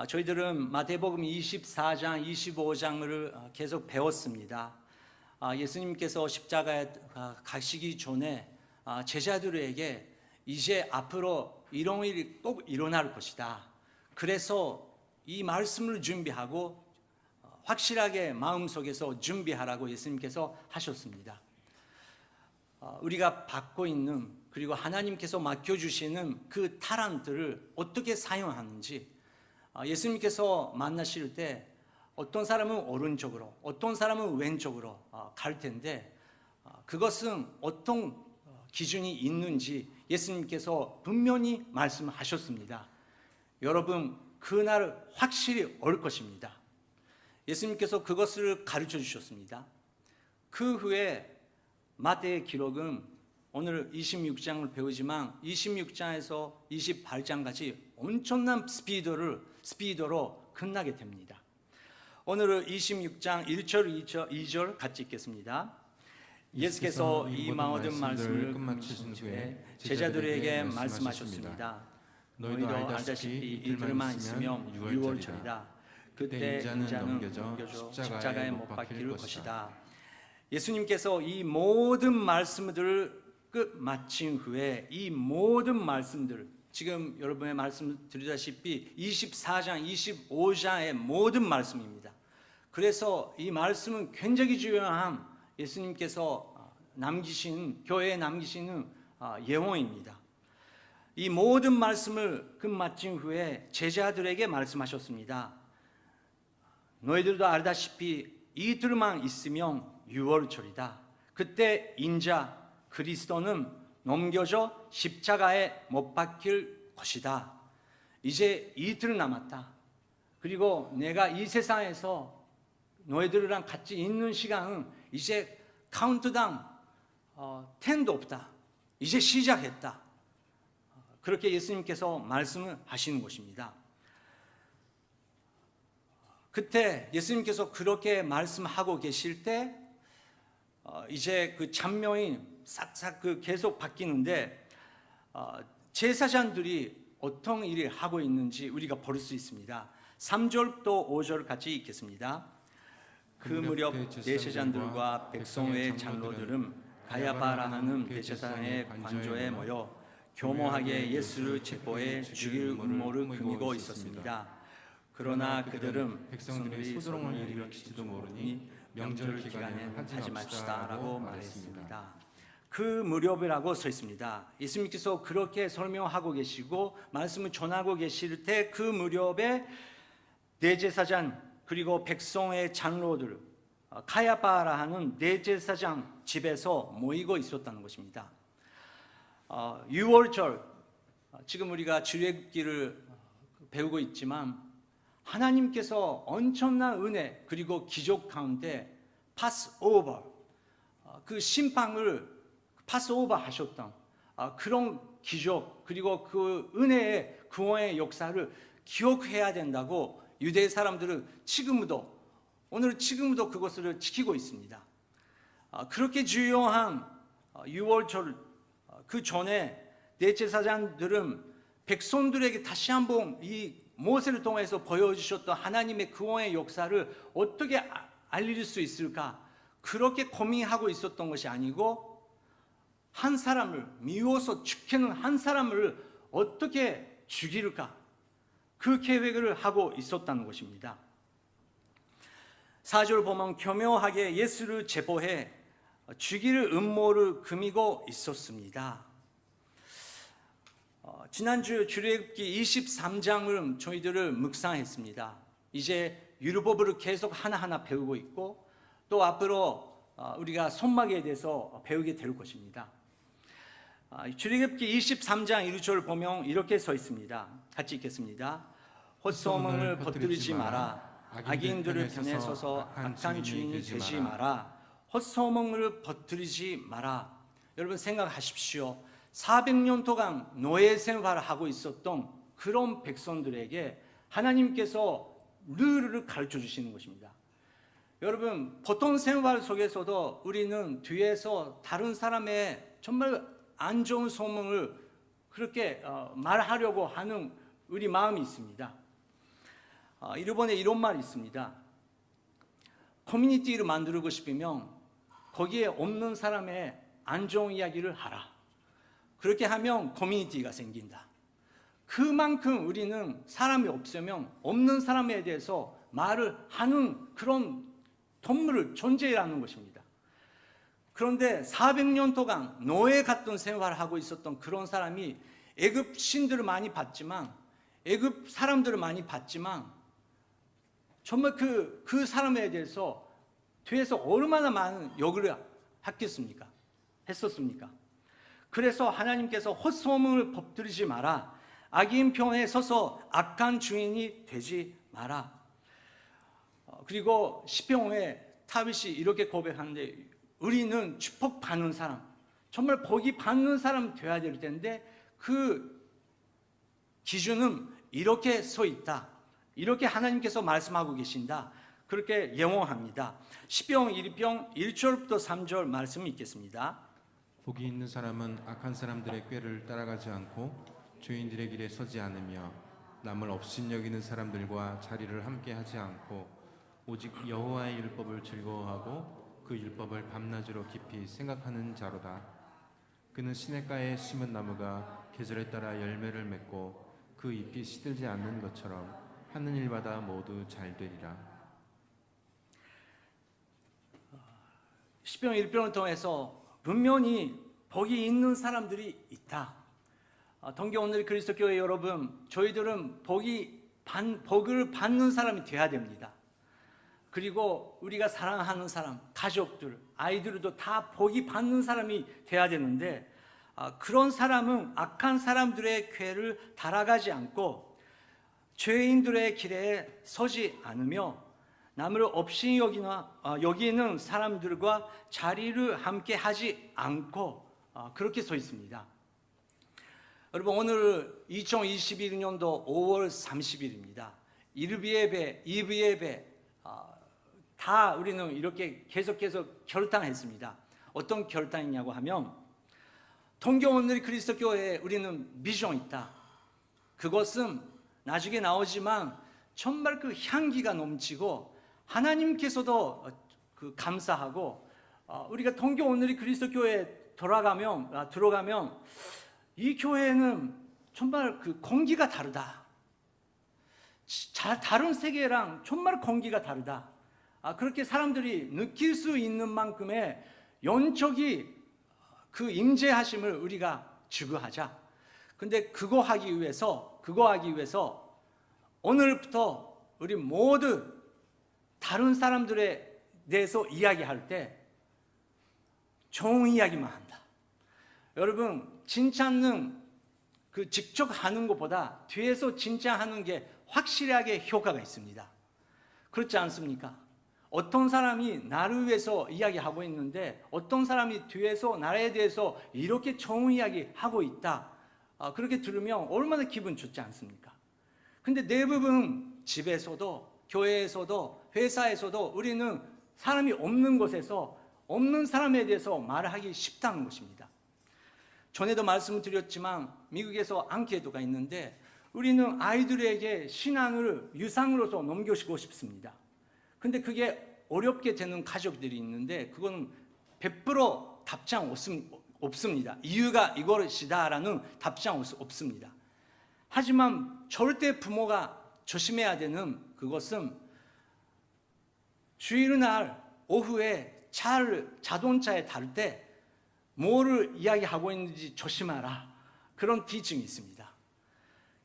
저희들은 마태복음 24장, 25장을 계속 배웠습니다. 예수님께서 십자가에 가시기 전에 제자들에게 이제 앞으로 이런 일이 꼭 일어날 것이다. 그래서 이 말씀을 준비하고 확실하게 마음속에서 준비하라고 예수님께서 하셨습니다. 우리가 받고 있는, 그리고 하나님께서 맡겨주시는 그 타란트를 어떻게 사용하는지, 예수님께서 만나실 때 어떤 사람은 오른쪽으로, 어떤 사람은 왼쪽으로 갈 텐데, 그것은 어떤 기준이 있는지 예수님께서 분명히 말씀하셨습니다. 여러분, 그날 확실히 올 것입니다. 예수님께서 그것을 가르쳐 주셨습니다. 그 후에 마태의 기록은 오늘 26장을 배우지만 26장에서 28장까지 엄청난 스피드로 끝나게 됩니다. 오늘은 26장 1절, 2절 같이 읽겠습니다. 예수께서 이 모든 말씀을 끝마치신 후에 제자들에게 말씀하셨습니다. 너희도 알다시피 이틀만 있으면 유월절이다. 그때 인자는 넘겨져 십자가에 못 박힐 것이다. 예수님께서 이 모든 말씀들을 끝마친 후에 이 모든 말씀들, 지금 여러분의 말씀 드리다시피 24장, 25장의 모든 말씀입니다. 그래서 이 말씀은 굉장히 중요한 예수님께서 남기신, 교회에 남기시는 예언입니다. 이 모든 말씀을 끝마친 후에 제자들에게 말씀하셨습니다. 너희들도 알다시피 이틀만 있으면 유월절이다. 그때 인자 그리스도는 넘겨져 십자가에 못 박힐 것이다. 이제 이틀 남았다. 그리고 내가 이 세상에서 너희들이랑 같이 있는 시간은 이제 카운트다운 10도 없다. 이제 시작했다. 그렇게 예수님께서 말씀을 하시는 것입니다. 그때 예수님께서 그렇게 말씀하고 계실 때 이제 그 장면이 싹싹 계속 바뀌는데, 제사장들이 어떤 일을 하고 있는지 우리가 볼 수 있습니다. 3절부터 5절 같이 읽겠습니다. 그 무렵 대제사장들과 백성의 장로들은 가야바라 하는 대제사장의 관저에 모여 교모하게 예수를 체포해 죽일 음모를 꾸미고 있었습니다. 그러나 그들은 백성들이 소동을 일으킬지도 모르니 명절 기간에 하지 맙시다라고 말했습니다. 그 무렵이라고 써 있습니다. 예수님께서 그렇게 설명하고 계시고 말씀을 전하고 계실 때 그 무렵에 대제사장 그리고 백성의 장로들, 가야바라 하는 대제사장 집에서 모이고 있었다는 것입니다. 6월절, 지금 우리가 출애굽기를 배우고 있지만 하나님께서 엄청난 은혜 그리고 기적 가운데 파스오버, 그 심판을 파스오버 하셨던 그런 기적, 그리고 그 은혜의 구원의 역사를 기억해야 된다고 유대 사람들은 지금도 그것을 지키고 있습니다. 그렇게 중요한 6월절 그 전에 대제사장들은 백성들에게 다시 한번 이 모세를 통해서 보여주셨던 하나님의 구원의 역사를 어떻게 알릴 수 있을까, 그렇게 고민하고 있었던 것이 아니고 한 사람을 미워서 죽이는 한 사람을 어떻게 죽일까, 그 계획을 하고 있었다는 것입니다. 4절 보면 교묘하게 예수를 체포해 죽일 음모를 꾸미고 있었습니다. 지난주 출애굽기 23장을 저희들을 묵상했습니다. 이제 율법을 계속 하나하나 배우고 있고 또 앞으로 우리가 손막에 대해서 배우게 될 것입니다. 출애굽기 23장 1절 보면 이렇게 써 있습니다. 같이 읽겠습니다. 헛소문을 퍼뜨리지 마라. 악인들을 편에 서서 악한 주인이 되지 마라. 헛소문을 퍼뜨리지 마라. 여러분 생각하십시오. 400년 동안 노예 생활을 하고 있었던 그런 백성들에게 하나님께서 룰을 가르쳐 주시는 것입니다. 여러분, 보통 생활 속에서도 우리는 뒤에서 다른 사람의 정말 안 좋은 소문을 그렇게 말하려고 하는 우리 마음이 있습니다. 일본에 이런 말이 있습니다. 커뮤니티를 만들고 싶으면 거기에 없는 사람의 안 좋은 이야기를 하라. 그렇게 하면 커뮤니티가 생긴다. 그만큼 우리는 사람이 없으면 없는 사람에 대해서 말을 하는 그런 동물을 존재라는 것입니다. 그런데 400년 동안 노예 같은 생활을 하고 있었던 그런 사람이 애굽 신들을 많이 봤지만, 애굽 사람들을 많이 봤지만 정말 그 사람에 대해서 뒤에서 얼마나 많은 욕을 했었습니까? 그래서 하나님께서 헛소문을 퍼뜨리지 마라. 악인 편에 서서 악한 주인이 되지 마라. 그리고 시편에 다윗이 이렇게 고백하는데, 우리는 축복받는 사람, 정말 복이 받는 사람 되어야 될 텐데 그 기준은 이렇게 서 있다. 이렇게 하나님께서 말씀하고 계신다. 그렇게 예언합니다. 시편 1편 1절부터 3절 말씀이 있겠습니다. 복이 있는 사람은 악한 사람들의 꾀를 따라가지 않고 죄인들의 길에 서지 않으며 남을 업신여기는 사람들과 자리를 함께 하지 않고 오직 여호와의 율법을 즐거워하고 그 율법을 밤낮으로 깊이 생각하는 자로다. 그는 시냇가에 심은 나무가 계절에 따라 열매를 맺고 그 잎이 시들지 않는 것처럼 하는 일마다 모두 잘 되리라. 시편 1편을 통해서 분명히 복이 있는 사람들이 있다. 동교 오늘 그리스도 교회 여러분, 저희들은 복을 받는 사람이 되어야 됩니다. 그리고 우리가 사랑하는 사람, 가족들, 아이들도 다 복이 받는 사람이 돼야 되는데, 그런 사람은 악한 사람들의 꾀를 따라가지 않고 죄인들의 길에 서지 않으며 남을 없이 여기는 사람들과 자리를 함께 하지 않고 그렇게 서 있습니다. 여러분, 오늘 2021년도 5월 30일입니다. 1예배, 2예배 다 우리는 이렇게 계속해서 결단했습니다. 어떤 결단이냐고 하면, 동교오늘 그리스도 교회에 우리는 비전이 있다. 그것은 나중에 나오지만 정말 그 향기가 넘치고 하나님께서도 감사하고, 우리가 동교오늘 그리스도 교회에 들어가면 이 교회는 정말 그 공기가 다르다. 다른 세계랑 정말 공기가 다르다. 그렇게 사람들이 느낄 수 있는 만큼의 영적이 그 임재하심을 우리가 추구하자. 근데 그거 하기 위해서 오늘부터 우리 모두 다른 사람들에 대해서 이야기할 때 좋은 이야기만 한다. 여러분, 칭찬은 그 직접 하는 것보다 뒤에서 칭찬하는 게 확실하게 효과가 있습니다. 그렇지 않습니까? 어떤 사람이 나를 위해서 이야기하고 있는데 어떤 사람이 뒤에서 나에 대해서 이렇게 좋은 이야기 하고 있다. 그렇게 들으면 얼마나 기분 좋지 않습니까? 근데 대부분 집에서도 교회에서도 회사에서도 우리는 사람이 없는 곳에서 없는 사람에 대해서 말하기 쉽다는 것입니다. 전에도 말씀을 드렸지만 미국에서 앙케이트가 있는데 우리는 아이들에게 신앙을 유산으로서 넘겨주고 싶습니다. 근데 그게 어렵게 되는 가족들이 있는데 그건 100% 답장 없습니다. 이유가 이것이다라는 답장 없습니다. 하지만 절대 부모가 조심해야 되는 그것은 주일날 오후에 자동차에 탈 때 뭐를 이야기하고 있는지 조심하라. 그런 티칭이 있습니다.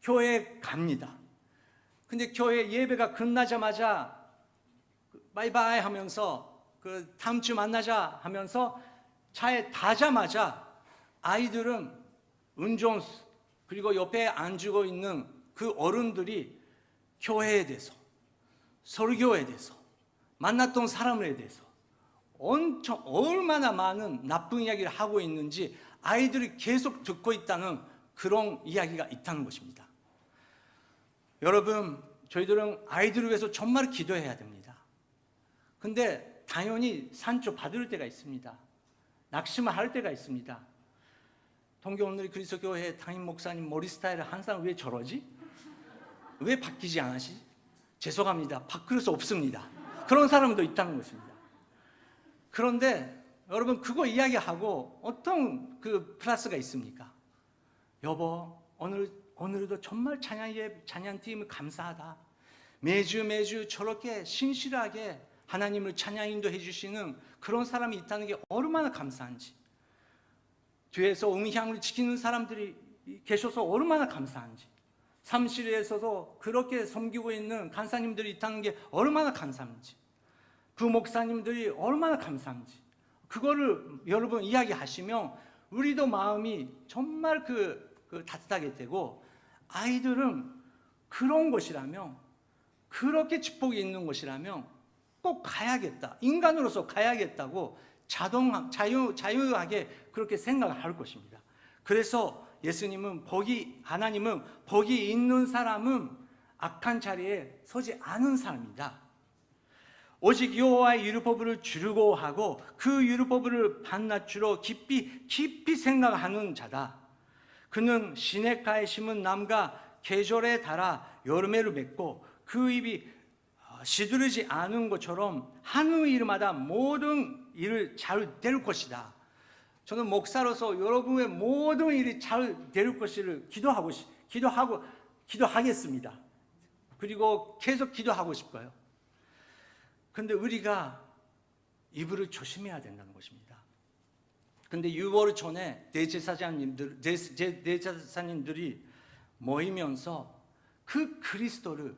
교회에 갑니다. 근데 교회 예배가 끝나자마자 바이바이 하면서 다음 주 만나자 하면서 차에 타자마자 아이들은 운전수 그리고 옆에 앉고 있는 그 어른들이 교회에 대해서, 설교에 대해서, 만났던 사람에 대해서 엄청 얼마나 많은 나쁜 이야기를 하고 있는지 아이들이 계속 듣고 있다는 그런 이야기가 있다는 것입니다. 여러분, 저희들은 아이들을 위해서 정말 기도해야 됩니다. 근데 당연히 상처받을 때가 있습니다. 낙심을 할 때가 있습니다. 동교오늘 그리스도 교회 담임 목사님 머리 스타일을 항상 왜 저러지? 왜 바뀌지 않으시? 죄송합니다. 밥그릇 없습니다. 그런 사람도 있다는 것입니다. 그런데 여러분 그거 이야기하고 어떤 그 플러스가 있습니까? 여보, 오늘도 정말 찬양팀 감사하다. 매주 저렇게 신실하게 하나님을 찬양 인도해 주시는 그런 사람이 있다는 게 얼마나 감사한지, 뒤에서 음향을 지키는 사람들이 계셔서 얼마나 감사한지, 사무실에서도 그렇게 섬기고 있는 간사님들이 있다는 게 얼마나 감사한지, 그 목사님들이 얼마나 감사한지, 그거를 여러분 이야기하시면 우리도 마음이 정말 따뜻하게 되고, 아이들은 그런 곳이라면, 그렇게 축복이 있는 곳이라면 꼭 가야겠다, 인간으로서 가야겠다고 자유하게 그렇게 생각을 할 것입니다. 그래서 하나님은 복이 있는 사람은 악한 자리에 서지 않은 사람이다. 오직 여호와의 율법을 즐거워하고 그 율법을 밤낮으로 깊이 생각하는 자다. 그는 시냇가에 심은 나무가 계절에 따라 여름에를 맺고 그 잎이 시들지 않은 것처럼 하는 일마다 모든 일을 잘 될 것이다. 저는 목사로서 여러분의 모든 일이 잘 될 것을 기도하겠습니다. 그리고 계속 기도하고 싶어요. 근데 우리가 이불을 조심해야 된다는 것입니다. 근데 6월 전에 대제사장님들이 모이면서 그 그리스도를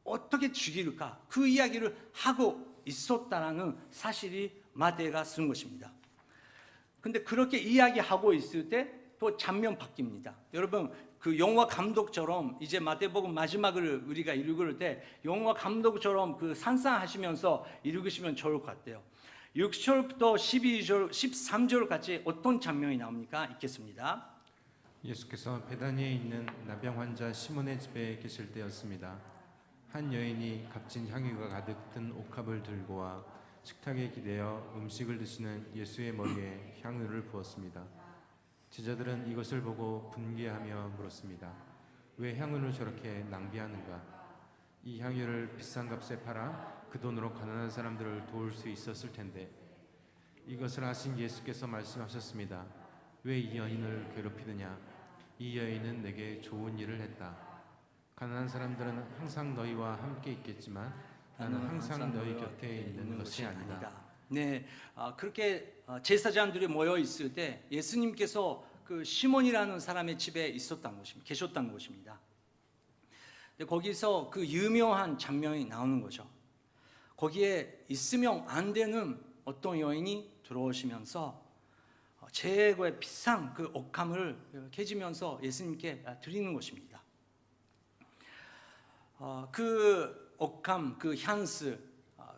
어떻게 죽일까, 그 이야기를 하고 있었다는 사실이 마태가 쓴 것입니다. 근데 그렇게 이야기하고 있을 때 또 장면 바뀝니다. 여러분 그 영화 감독처럼 이제 마태복음 마지막을 우리가 읽을 때 영화 감독처럼 그 상상하시면서 읽으시면 좋을 것 같아요. 6절부터 12절, 13절까지 어떤 장면이 나옵니까? 읽겠습니다. 예수께서 베다니에 있는 나병 환자 시몬의 집에 계실 때였습니다. 한 여인이 값진 향유가 가득 든 옥합을 들고 와 식탁에 기대어 음식을 드시는 예수의 머리에 향유를 부었습니다. 제자들은 이것을 보고 분개하며 물었습니다. 왜 향유를 저렇게 낭비하는가? 이 향유를 비싼 값에 팔아 그 돈으로 가난한 사람들을 도울 수 있었을 텐데. 이것을 하신 예수께서 말씀하셨습니다. 왜 이 여인을 괴롭히느냐? 이 여인은 내게 좋은 일을 했다. 가난한 사람들은 항상 너희와 함께 있겠지만 나는 항상 너희 곁에 있는 것이 아니다. 네, 그렇게 제사장들이 모여 있을 때 예수님께서 그 시몬이라는 사람의 집에 계셨다는 것입니다. 거기서 그 유명한 장면이 나오는 거죠. 거기에 있으면 안 되는 어떤 여인이 들어오시면서 최고의 비싼 그 옥함을 깨지면서 예수님께 드리는 것입니다. 그 옥함, 그 향수,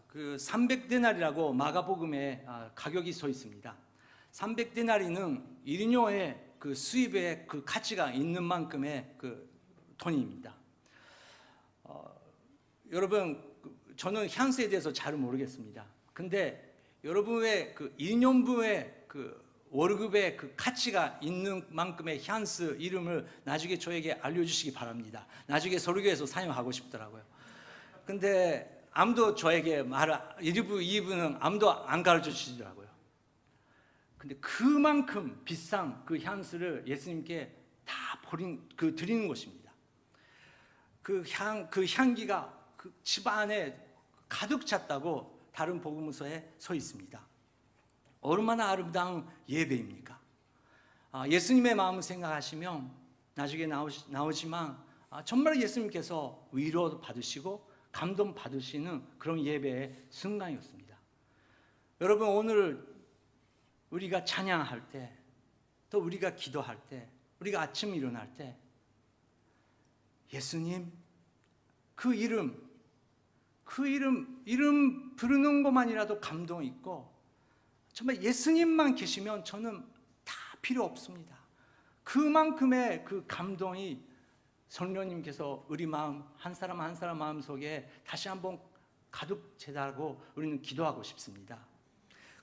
그 300데나리라고 마가복음에 가격이 써 있습니다. 300데나리는 1년의 그 수입의 그 가치가 있는 만큼의 그 돈입니다. 여러분, 저는 향수에 대해서 잘 모르겠습니다. 근데 여러분의 그 1년분의 그 월급의 그 가치가 있는 만큼의 향수 이름을 나중에 저에게 알려주시기 바랍니다. 나중에 설교에서 사용하고 싶더라고요. 근데 아무도 저에게 1부, 2부는 아무도 안 가르쳐 주시더라고요. 근데 그만큼 비싼 그 향수를 예수님께 다 드리는 것입니다. 그 향기가 그 집안에 가득 찼다고 다른 복음서에 서 있습니다. 얼마나 아름다운 예배입니까? 예수님의 마음을 생각하시면 나중에 나오지만 정말 예수님께서 위로 받으시고 감동 받으시는 그런 예배의 순간이었습니다. 여러분, 오늘 우리가 찬양할 때, 또 우리가 기도할 때, 우리가 아침 일어날 때 예수님 그 이름 부르는 것만이라도 감동이 있고, 정말 예수님만 계시면 저는 다 필요 없습니다. 그만큼의 그 감동이 성령님께서 우리 마음 한 사람 한 사람 마음속에 다시 한번 가득 채달고 우리는 기도하고 싶습니다.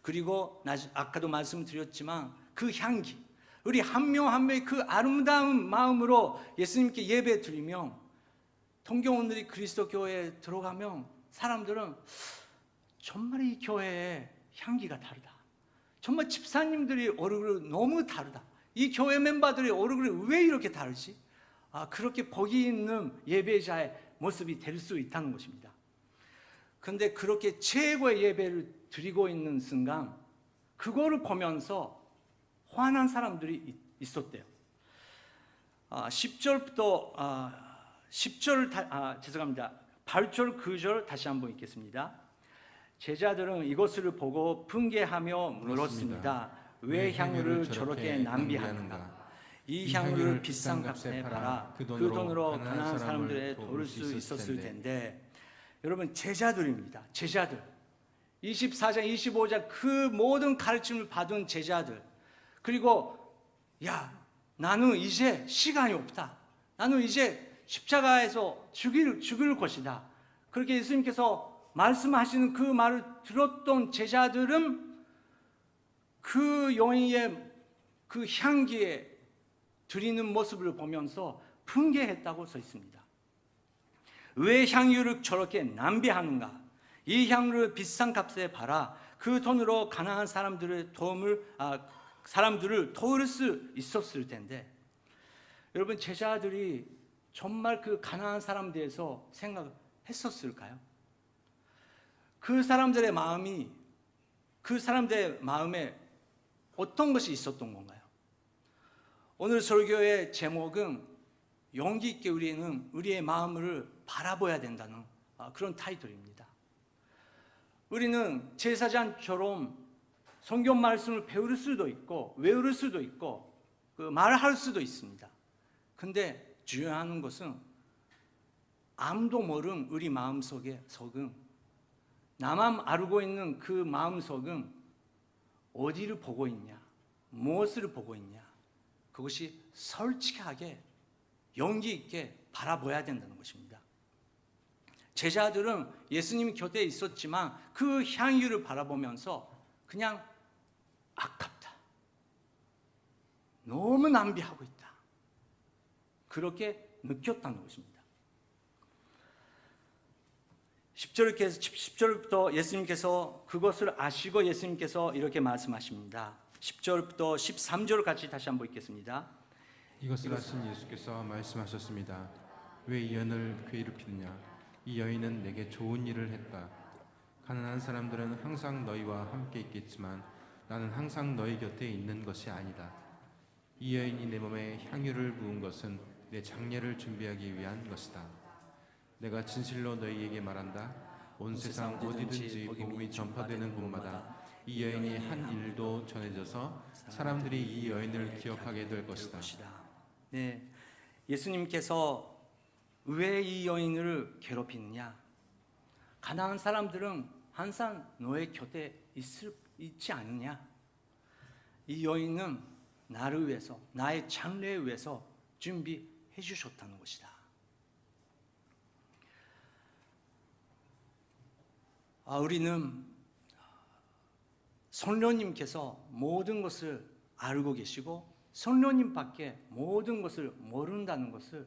그리고 아까도 말씀드렸지만 그 향기, 우리 한 명 한 명의 그 아름다운 마음으로 예수님께 예배 드리면 동경원들이 그리스도 교회에 들어가면 사람들은 정말 이 교회의 향기가 다르다. 정말 집사님들이 얼굴이 너무 다르다. 이 교회 멤버들의 얼굴이 왜 이렇게 다르지? 그렇게 복이 있는 예배자의 모습이 될 수 있다는 것입니다. 그런데 그렇게 최고의 예배를 드리고 있는 순간 그거를 보면서 화난 사람들이 있었대요. 10절부터 8절 9절 다시 한번 읽겠습니다. 제자들은 이것을 보고 분개하며 물었습니다. 왜 향유를 저렇게 낭비하는가? 이 향유를 비싼 값에 팔아 그 돈으로 가난한 사람들에 도울 수 있었을 텐데. 여러분, 제자들입니다. 제자들. 24장 25장 그 모든 가르침을 받은 제자들. 그리고 나는 이제 시간이 없다. 나는 이제 십자가에서 죽일 것이다. 그렇게 예수님께서 말씀하시는 그 말을 들었던 제자들은 그 여인의 그 향기에 드리는 모습을 보면서 분개했다고 써 있습니다. 왜 향유를 저렇게 낭비하는가? 이 향유를 비싼 값에 팔아 그 돈으로 가난한 사람들을 도울 수 있었을 텐데. 여러분, 제자들이 정말 그 가난한 사람에 대해서 생각했었을까요? 그 사람들의 마음에 어떤 것이 있었던 건가요? 오늘 설교의 제목은 용기 있게 우리는 우리의 마음을 바라봐야 된다는 그런 타이틀입니다. 우리는 제사장처럼 성경 말씀을 배울 수도 있고 외울 수도 있고 말할 수도 있습니다. 근데 중요한 것은 아무도 모르는 우리 마음속은 나만 알고 있는 그 마음속은 어디를 보고 있냐, 무엇을 보고 있냐, 그것이 솔직하게 용기 있게 바라봐야 된다는 것입니다. 제자들은 예수님 곁에 있었지만 그 향유를 바라보면서 그냥 아깝다, 너무 낭비하고 있다, 그렇게 느꼈다는 것입니다. 10절부터 예수님께서 그것을 아시고 예수님께서 이렇게 말씀하십니다. 10절부터 13절까지 다시 한번 읽겠습니다. 이것을 아신 예수께서 말씀하셨습니다. 왜 이 여인을 괴롭히느냐? 이 여인은 내게 좋은 일을 했다. 가난한 사람들은 항상 너희와 함께 있겠지만 나는 항상 너희 곁에 있는 것이 아니다. 이 여인이 내 몸에 향유를 부은 것은 내 장례를 준비하기 위한 것이다. 내가 진실로 너희에게 말한다. 온 세상 어디든지 복음이 전파되는 곳마다 이 여인이 한 일도 전해져서 사람들이 이 여인을 기억하게 될 것이다. 네, 예수님께서 왜 이 여인을 괴롭히느냐? 가난한 사람들은 항상 너의 곁에 있지 않느냐? 이 여인은 나를 위해서, 나의 장래를 위해서 준비해 주셨다는 것이다. 우리는 성령님께서 모든 것을 알고 계시고 성령님밖에 모든 것을 모른다는 것을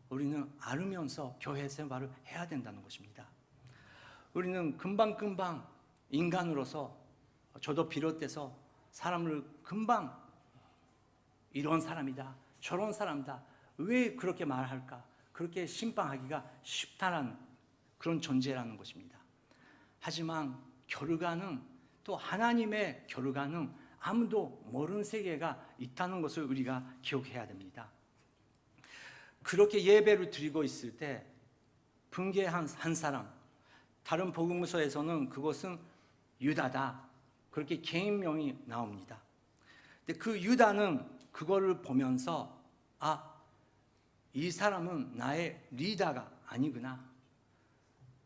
우리는 알으면서 교회 생활을 해야 된다는 것입니다. 우리는 금방 인간으로서 저도 비롯해서 사람을 금방 이런 사람이다, 저런 사람이다, 왜 그렇게 말할까, 그렇게 심판하기가 쉽다는 그런 존재라는 것입니다. 하지만 결과는, 또 하나님의 결과는 아무도 모르는 세계가 있다는 것을 우리가 기억해야 됩니다. 그렇게 예배를 드리고 있을 때 분개한 한 사람, 다른 복음서에서는 그것은 유다다, 그렇게 개인명이 나옵니다. 근데 그 유다는 그거를 보면서 이 사람은 나의 리더가 아니구나,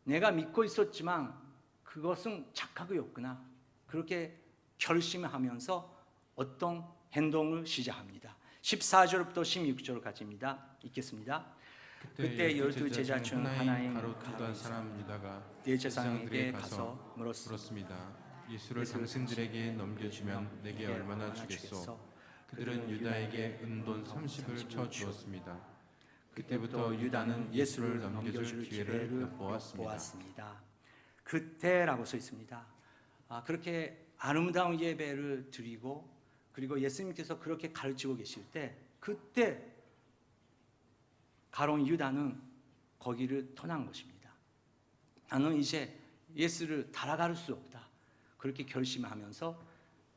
내가 믿고 있었지만 그것은 착각이었구나, 그렇게 결심하면서 어떤 행동을 시작합니다. 14절부터 16절까지입니다. 읽겠습니다. 그때 12제자 중 하나인 가룟 사람 유다가 대제사장에게 가서 물었습니다. 예수를 당신들에게 넘겨주면 내게 얼마나 주겠소? 그들은 유다에게 은돈 30을 쳐 주었습니다. 그때부터 유다는 예수를 넘겨줄 기회를 엿보았습니다. 그때라고 써 있습니다. 그렇게 아름다운 예배를 드리고 그리고 예수님께서 그렇게 가르치고 계실 때 그때 가룟 유다는 거기를 떠난 것입니다. 나는 이제 예수를 따라갈 수 없다. 그렇게 결심하면서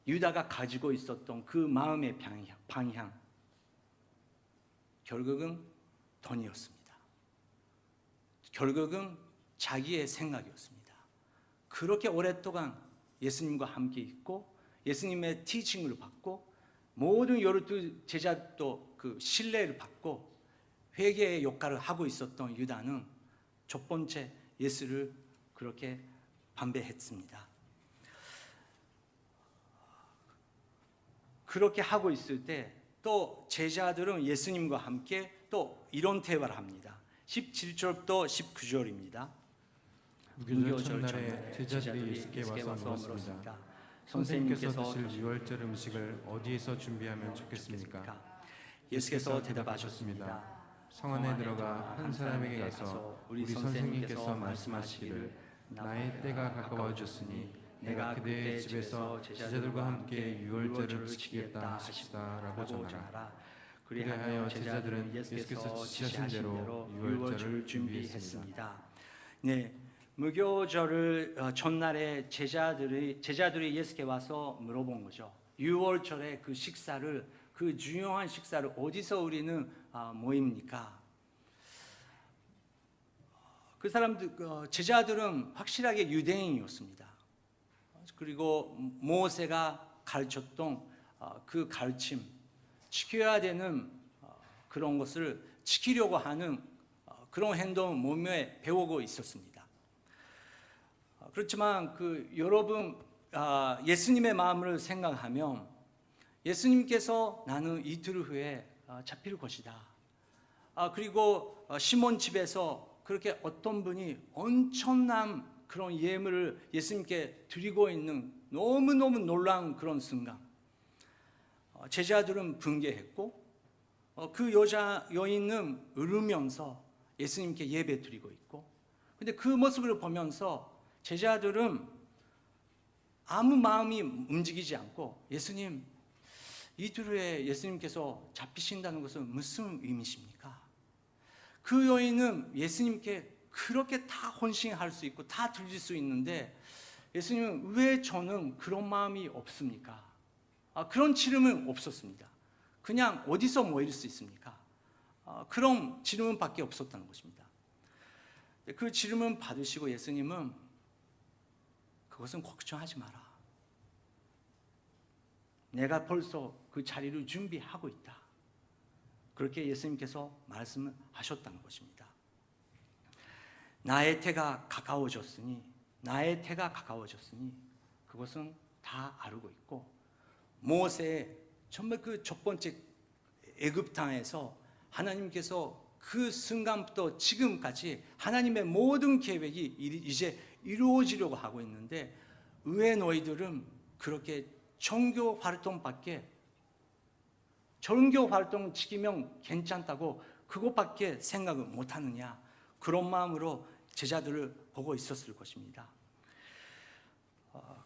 유다가 가지고 있었던 그 마음의 방향 결국은 돈이었습니다. 결국은 자기의 생각이었습니다. 그렇게 오랫동안 예수님과 함께 있고 예수님의 티칭을 받고 모든 12 제자도 그 신뢰를 받고 회개의 역할을 하고 있었던 유다는 첫 번째 예수를 그렇게 반대했습니다. 그렇게 하고 있을 때 또 제자들은 예수님과 함께 또 이런 대화를 합니다. 17절부터 19절입니다. 무교절 첫날에 제자들이 예수께 와서 물었습니다. 선생님께서 드실 유월절 음식을 어디에서 준비하면 좋겠습니까? 예수께서 대답하셨습니다. 성 안에 들어가 한 사람에게 가서 우리 선생님께서 말씀하시기를 나의 때가 가까워졌으니 내가 그대의 집에서 제자들과 함께 유월절을 지키겠다 하십시다라고 전하라. 그리하여 제자들은 예수께서 지시하신 대로 유월절을 준비했습니다. 네, 무교절을 전날에 제자들이 예수께 와서 물어본 거죠. 유월절의 그 식사를 그 중요한 식사를 어디서 우리는 모입니까? 그 사람들 제자들은 확실하게 유대인이었습니다. 그리고 모세가 가르쳤던 그 가르침, 지켜야 되는 그런 것을 지키려고 하는 그런 행동을 몸에 배우고 있었습니다. 그렇지만 여러분 예수님의 마음을 생각하면 예수님께서 나는 이틀 후에 잡힐 것이다. 그리고 시몬 집에서 그렇게 어떤 분이 엄청난 그런 예물을 예수님께 드리고 있는 너무너무 놀라운 그런 순간 제자들은 붕괴했고 그 여인은 울으면서 예수님께 예배 드리고 있고 근데 그 모습을 보면서 제자들은 아무 마음이 움직이지 않고 예수님 이틀 후에 예수님께서 잡히신다는 것은 무슨 의미십니까? 그 여인은 예수님께 그렇게 다 헌신할 수 있고 다 드릴 수 있는데 예수님은 왜 저는 그런 마음이 없습니까? 그런 질문은 없었습니다. 그냥 어디서 모일 수 있습니까? 그런 질문밖에 없었다는 것입니다. 그 질문 받으시고 예수님은 그것은 걱정하지 마라. 내가 벌써 그 자리를 준비하고 있다. 그렇게 예수님께서 말씀을 하셨다는 것입니다. 나의 때가 가까워졌으니 그것은 다 알고 있고 모세 정말 그 첫 번째 애굽 땅에서 하나님께서 그 순간부터 지금까지 하나님의 모든 계획이 이제 이루어지려고 하고 있는데 왜 너희들은 그렇게 종교 활동 지키면 괜찮다고 그것밖에 생각을 못하느냐 그런 마음으로 제자들을 보고 있었을 것입니다.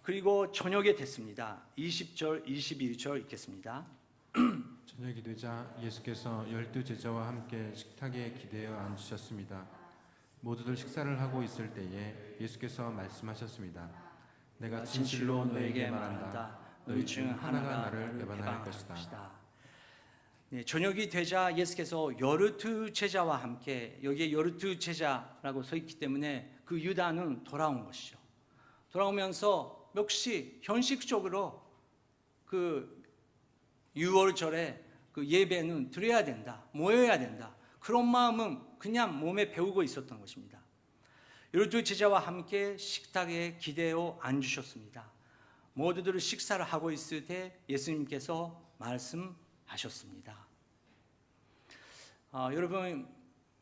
그리고 저녁이 됐습니다. 20절, 21절 읽겠습니다. 저녁이 되자 예수께서 12 제자와 함께 식탁에 기대어 앉으셨습니다. 모두들 식사를 하고 있을 때에 예수께서 말씀하셨습니다. 내가 진실로 너에게 말한다. 너희 중 하나가 나를 배반할 것이다. 네, 저녁이 되자 예수께서 12 제자와 함께 여기에 12 제자라고 써 있기 때문에 그 유다는 돌아온 것이죠. 돌아오면서 역시 현실적으로 그 유월절에 그 예배는 드려야 된다. 모여야 된다. 그런 마음은 그냥 몸에 배우고 있었던 것입니다. 12 제자와 함께 식탁에 기대어 앉으셨습니다. 모두들 식사를 하고 있을 때 예수님께서 말씀하셨습니다. 여러분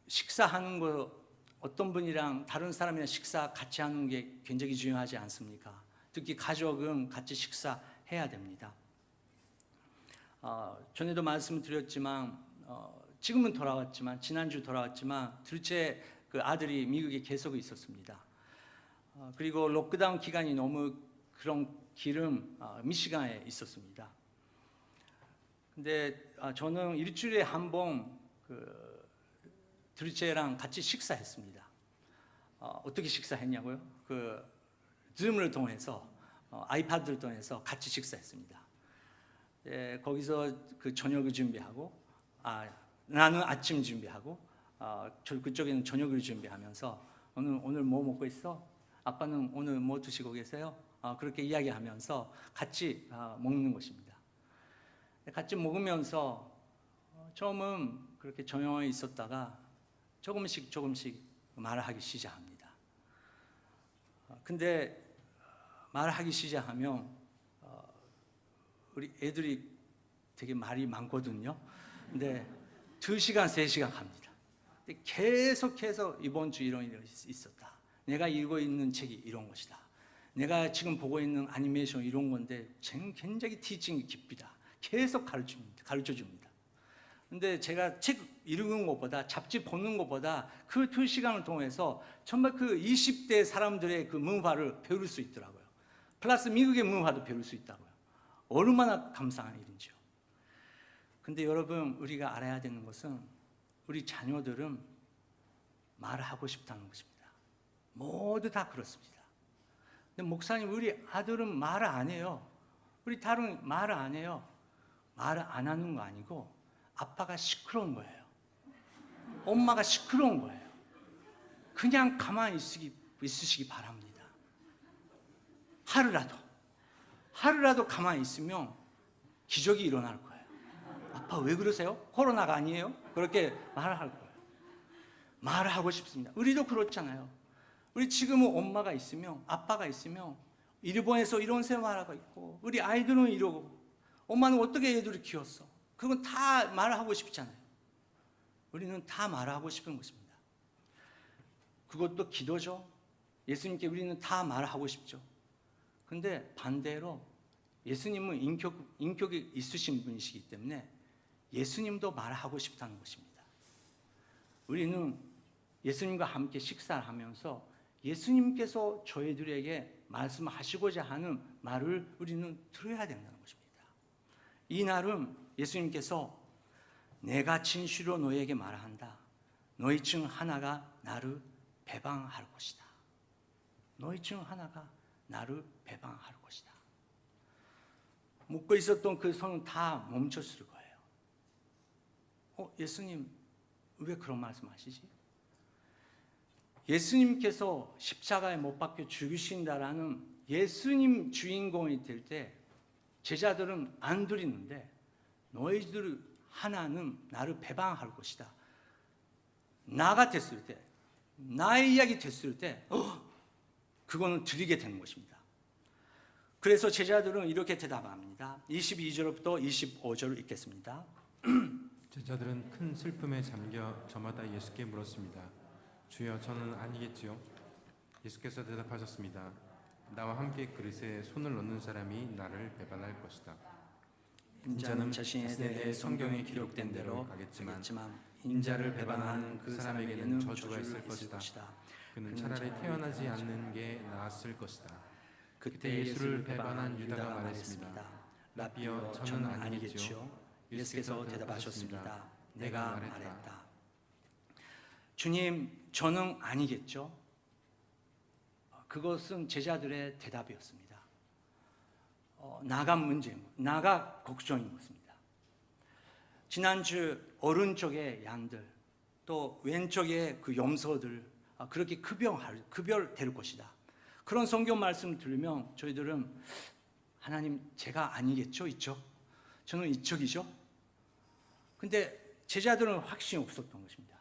식사하는 거 어떤 분이랑 다른 사람이랑 식사 같이 하는 게 굉장히 중요하지 않습니까? 특히 가족은 같이 식사해야 됩니다. 전에도 말씀드렸지만 지금은 돌아왔지만 지난주 돌아왔지만 둘째 그 아들이 미국에 계속 있었습니다. 그리고 록다운 기간이 너무 그런 길은 미시간에 있었습니다. 근데 저는 일주일에 한 번 그 둘째랑 같이 식사했습니다. 어떻게 식사했냐고요? 그 줌을 통해서 아이패드를 통해서 같이 식사했습니다. 거기서 그 저녁을 준비하고 나는 아침 준비하고 그쪽에는 저녁을 준비하면서 오늘 뭐 먹고 있어? 아빠는 오늘 뭐 드시고 계세요? 그렇게 이야기하면서 같이 먹는 것입니다. 같이 먹으면서 처음은 그렇게 조용히 있었다가 조금씩 말을 하기 시작합니다. 근데 말을 하기 시작하면 우리 애들이 되게 말이 많거든요. 근데 2시간, 3시간 갑니다. 근데 계속해서 이번 주 이런 일이 있었다. 내가 읽고 있는 책이 이런 것이다. 내가 지금 보고 있는 애니메이션 이런 건데 굉장히 티칭이 깊이다. 계속 가르쳐 줍니다. 근데 제가 책 읽는 것보다 잡지 보는 것보다 그 2시간을 통해서 정말 그 20대 사람들의 그 문화를 배울 수 있더라고요. 플러스 미국의 문화도 배울 수 있다고요. 얼마나 감사한 일인지요. 근데 여러분, 우리가 알아야 되는 것은 우리 자녀들은 말하고 싶다는 것입니다. 모두 다 그렇습니다. 근데 목사님, 우리 아들은 말을 안 해요. 우리 딸은 말을 안 해요. 말을 안 하는 거 아니고 아빠가 시끄러운 거예요. 엄마가 시끄러운 거예요. 그냥 가만히 있으시기 바랍니다. 하루라도 가만히 있으면 기적이 일어날 거예요. 아빠 왜 그러세요? 코로나가 아니에요? 그렇게 말할 거예요. 말을 하고 싶습니다. 우리도 그렇잖아요. 우리 지금은 엄마가 있으면, 아빠가 있으면 일본에서 이런 생활하고 있고 우리 아이들은 이러고 엄마는 어떻게 애들을 키웠어? 그건 다 말하고 싶잖아요. 우리는 다 말하고 싶은 것입니다. 그것도 기도죠. 예수님께 우리는 다 말하고 싶죠. 근데 반대로 예수님은 인격이 있으신 분이시기 때문에 예수님도 말하고 싶다는 것입니다. 우리는 예수님과 함께 식사를 하면서 예수님께서 저희들에게 말씀하시고자 하는 말을 우리는 들어야 된다는 것입니다. 이 날은 예수님께서 내가 진실로 너희에게 말한다. 너희 중 하나가 나를 배반할 것이다. 너희 중 하나가 나를 배반할 것이다. 묻고 있었던 그 손은 다 멈췄을 거예요. 예수님 왜 그런 말씀하시지? 예수님께서 십자가에 못 박혀 죽으신다라는 예수님 주인공이 될 때 제자들은 안 드리는데 너희들 하나는 나를 배반할 것이다. 나가 됐을 때, 나의 이야기 됐을 때 그거는 드리게 되는 것입니다. 그래서 제자들은 이렇게 대답합니다. 22절부터 25절을 읽겠습니다. 제자들은 큰 슬픔에 잠겨 저마다 예수께 물었습니다. 주여, 저는 아니겠지요? 예수께서 대답하셨습니다. 나와 함께 그릇에 손을 넣는 사람이 나를 배반할 것이다. 인자는 자신에 대해 성경에 기록된 대로 가겠지만 인자를 배반하는 그 사람에게는 저주가 있을 것이다. 그는 차라리 태어나지 않는 게 나았을 것이다. 그때 예수를 배반한 유다가 말했습니다. 라비여, 저는 아니겠지요? 예수께서 대답하셨습니다. 내가 말했다. 주님, 저는 아니겠죠? 그것은 제자들의 대답이었습니다. 나가 나가 걱정인 것입니다. 지난주 오른쪽의 양들, 또 왼쪽의 그 염소들 그렇게 급별될 것이다. 그런 성경 말씀을 들으면 저희들은 하나님, 제가 아니겠죠? 이쪽? 저는 이쪽이죠? 근데 제자들은 확신이 없었던 것입니다.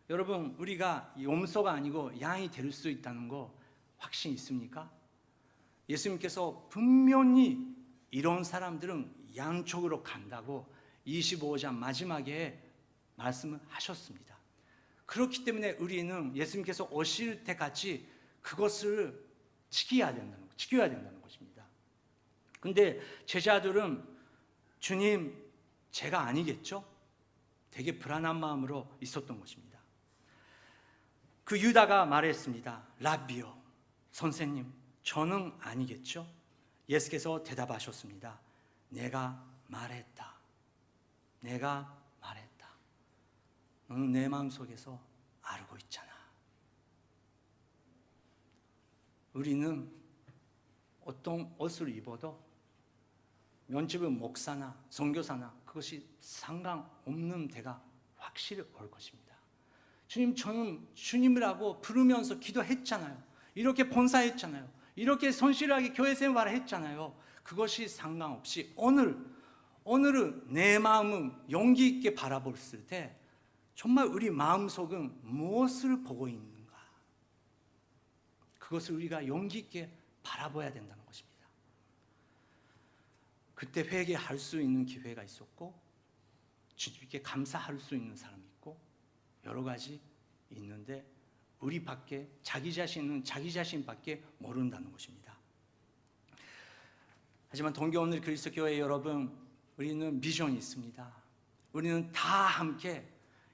여러분, 우리가 염소가 아니고 양이 될 수 있다는 거 확신 있습니까? 예수님께서 분명히 이런 사람들은 양쪽으로 간다고 25장 마지막에 말씀을 하셨습니다. 그렇기 때문에 우리는 예수님께서 오실 때까지 그것을 지켜야 된다는 것입니다. 근데 제자들은 주님, 제가 아니겠죠? 되게 불안한 마음으로 있었던 것입니다. 그 유다가 말했습니다. 라비요, 선생님, 저는 아니겠죠? 예수께서 대답하셨습니다. 내가 말했다. 내가 말했다. 너는 내 마음속에서 알고 있잖아. 우리는 어떤 옷을 입어도 면집은 목사나 선교사나 그것이 상관없는 데가 확실히 올 것입니다. 주님, 저는 주님이라고 부르면서 기도했잖아요. 이렇게 봉사했잖아요. 이렇게 성실하게 교회 생활을 했잖아요. 그것이 상관없이 오늘은 내 마음은 용기 있게 바라봤을 때 정말 우리 마음속은 무엇을 보고 있는가? 그것을 우리가 용기 있게 바라봐야 된다는 것입니다. 그때 회개할 수 있는 기회가 있었고 주님께 감사할 수 있는 사람이 있고 여러 가지 있는데 우리 밖에 자기 자신은 자기 자신밖에 모른다는 것입니다. 하지만 동교오늘 그리스도 교회 여러분, 우리는 비전이 있습니다. 우리는 다 함께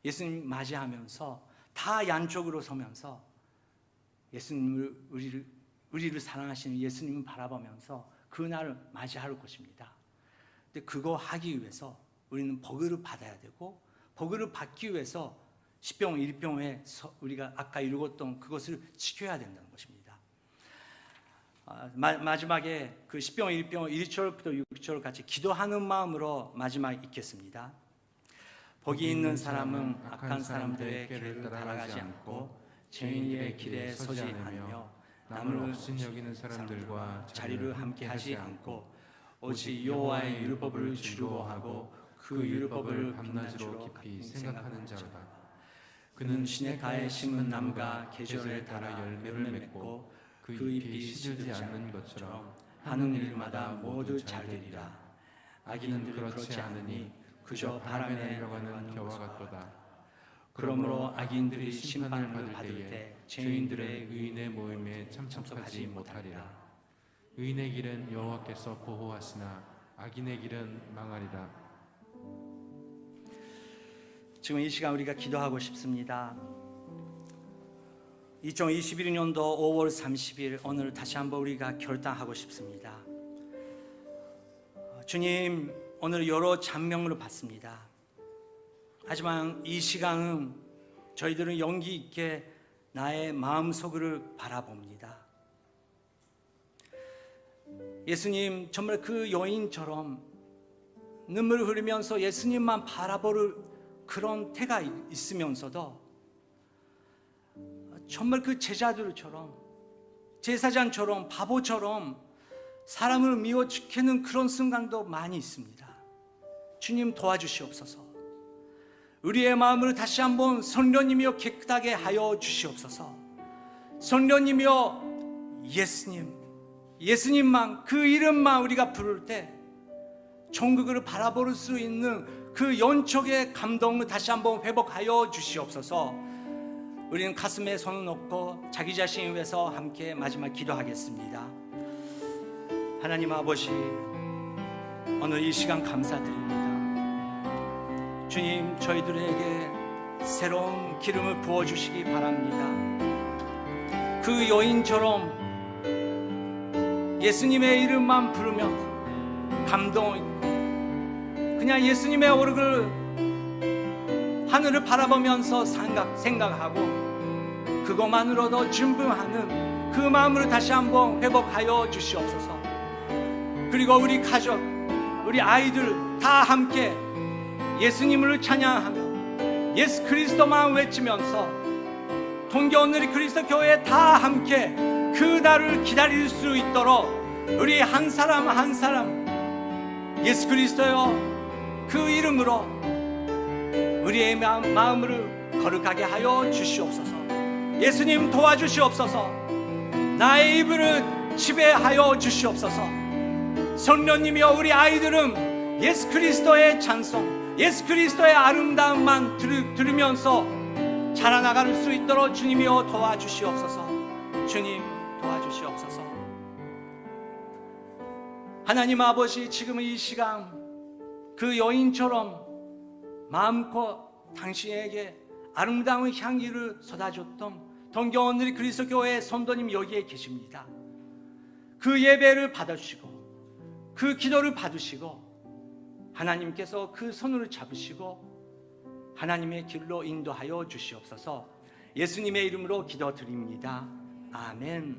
예수님 맞이하면서 다 양쪽으로 서면서 예수님을 우리를 사랑하시는 예수님을 바라보면서 그날을 맞이할 것입니다. 근데 그거 하기 위해서 우리는 복을 받아야 되고 복을 받기 위해서 십병 일병에 우리가 아까 읽었던 그것을 지켜야 된다는 것입니다. 마지막에 그 십병 일병 1절부터 6절 같이 기도하는 마음으로 마지막 읽겠습니다. 복이 있는 사람은 악한 사람들의 길을 따라가지 않고 죄인의 길에 서지 않으며 남을 없인 여기는 사람들과 자리를 함께하지 않고 오직 여호와의 율법을 즐거워하고 그 율법을 밤낮으로 깊이 생각하는 자로다. 그는 시냇가에 심은 나무가 계절에 따라 열매를 맺고 그 잎이 시들지 않는 것처럼 하는 일마다 모두 잘 되리라. 악인은 그렇지 않으니 그저 바람에 내려가는 겨와 같도다. 그러므로 악인들이 심판을 받을 때 죄인들의 의인의 모임에 참석하지 못하리라. 의인의 길은 여호와께서 보호하시나 악인의 길은 망하리라. 지금 이 시간 우리가 기도하고 싶습니다. 2021년도 5월 30일 오늘 다시 한번 우리가 결단하고 싶습니다. 주님, 오늘 여러 잔명을 받습니다. 하지만 이 시간은 저희들은 용기 있게 나의 마음속을 바라봅니다. 예수님, 정말 그 여인처럼 눈물을 흘리면서 예수님만 바라볼 그런 태가 있으면서도 정말 그 제자들처럼 제사장처럼 바보처럼 사람을 미워 죽이는 그런 순간도 많이 있습니다. 주님 도와주시옵소서. 우리의 마음을 다시 한번 성령님이여 깨끗하게 하여 주시옵소서. 성령님이여 예수님만 그 이름만 우리가 부를 때 천국을 바라볼 수 있는 그 영적의 감동을 다시 한번 회복하여 주시옵소서. 우리는 가슴에 손을 놓고 자기 자신을 위해서 함께 마지막 기도하겠습니다. 하나님 아버지, 오늘 이 시간 감사드립니다. 주님, 저희들에게 새로운 기름을 부어주시기 바랍니다. 그 여인처럼 예수님의 이름만 부르면 감동 있고 그냥 예수님의 얼굴 하늘을 바라보면서 생각하고 그것만으로도 충분하는 그 마음을 다시 한번 회복하여 주시옵소서. 그리고 우리 가족, 우리 아이들 다 함께 예수님을 찬양하며 예수 그리스도만 외치면서 동교오늘 그리스도 교회 다 함께 그 날을 기다릴 수 있도록 우리 한 사람 한 사람 예수 그리스도여 그 이름으로 우리의 마음을 거룩하게 하여 주시옵소서. 예수님 도와주시옵소서. 나의 입을 지배하여 주시옵소서. 성령님이여 우리 아이들은 예수 그리스도의 찬송, 예수 그리스도의 아름다움만 들으면서 자라나갈 수 있도록 주님이여 도와주시옵소서. 주님 도와주시옵소서. 하나님 아버지, 지금 이 시간 그 여인처럼 마음껏 당신에게 아름다운 향기를 쏟아줬던 동경원들이 그리스도 교회의 성도님 여기에 계십니다. 그 예배를 받으시고 그 기도를 받으시고 하나님께서 그 손을 잡으시고 하나님의 길로 인도하여 주시옵소서. 예수님의 이름으로 기도드립니다. 아멘.